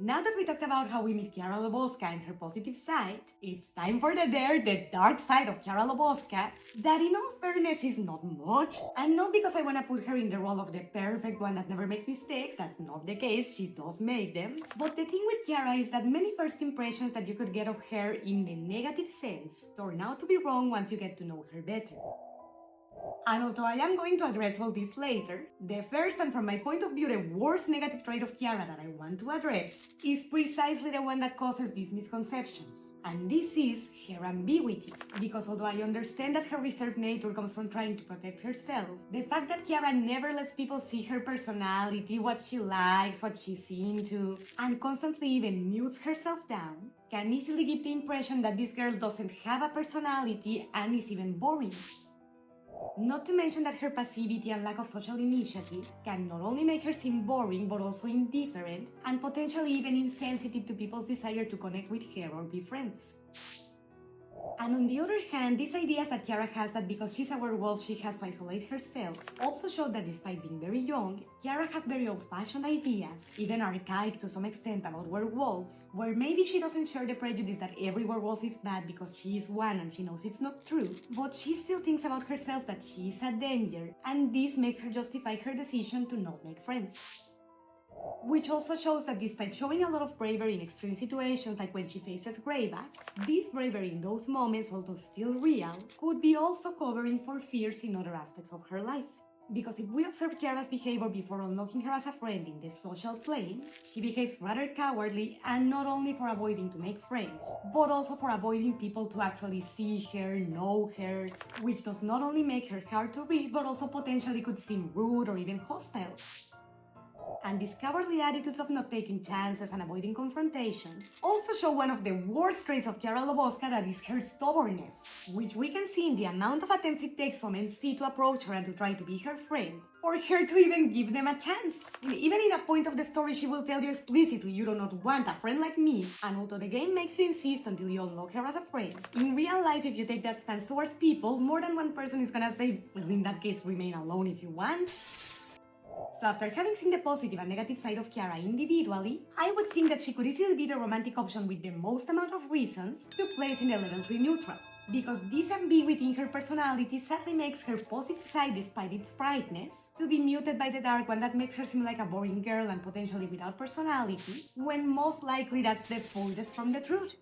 Now that we talked about how we meet CHIARA LOBOSCA and her positive side, it's time for the dark side of CHIARA LOBOSCA, that in all fairness is not much, and not because I want to put her in the role of the perfect one that never makes mistakes, that's not the case, she does make them. But the thing with CHIARA is that many first impressions that you could get of her in the negative sense turn out to be wrong once you get to know her better. And although I am going to address all this later, the first and from my point of view the worst negative trait of CHIARA that I want to address is precisely the one that causes these misconceptions. And this is her ambiguity. Because although I understand that her reserved nature comes from trying to protect herself, the fact that CHIARA never lets people see her personality, what she likes, what she's into, and constantly even mutes herself down, can easily give the impression that this girl doesn't have a personality and is even boring. Not to mention that her passivity and lack of social initiative can not only make her seem boring but also indifferent and potentially even insensitive to people's desire to connect with her or be friends. And on the other hand, these ideas that CHIARA has that because she's a werewolf she has to isolate herself also show that despite being very young, CHIARA has very old-fashioned ideas, even archaic to some extent about werewolves, where maybe she doesn't share the prejudice that every werewolf is bad because she is one and she knows it's not true, but she still thinks about herself that she is a danger, and this makes her justify her decision to not make friends. Which also shows that despite showing a lot of bravery in extreme situations like when she faces Greyback, this bravery in those moments, although still real, could be also covering for fears in other aspects of her life. Because if we observe CHIARA's behavior before unlocking her as a friend in the social plane, she behaves rather cowardly, and not only for avoiding to make friends, but also for avoiding people to actually see her, know her, which does not only make her hard to read but also potentially could seem rude or even hostile. And these cowardly attitudes of not taking chances and avoiding confrontations also show one of the worst traits of CHIARA LOBOSCA, that is her stubbornness, which we can see in the amount of attempts it takes from MC to approach her and to try to be her friend, for her to even give them a chance. And even in a point of the story she will tell you explicitly you do not want a friend like me, and although the game makes you insist until you unlock her as a friend, in real life if you take that stance towards people, more than one person is gonna say, well, in that case remain alone if you want. So after having seen the positive and negative side of CHIARA individually, I would think that she could easily be the romantic option with the most amount of reasons to place in the level 3 neutral. Because this ambiguity in her personality sadly makes her positive side, despite its brightness, to be muted by the dark one that makes her seem like a boring girl and potentially without personality, when most likely that's the furthest from the truth.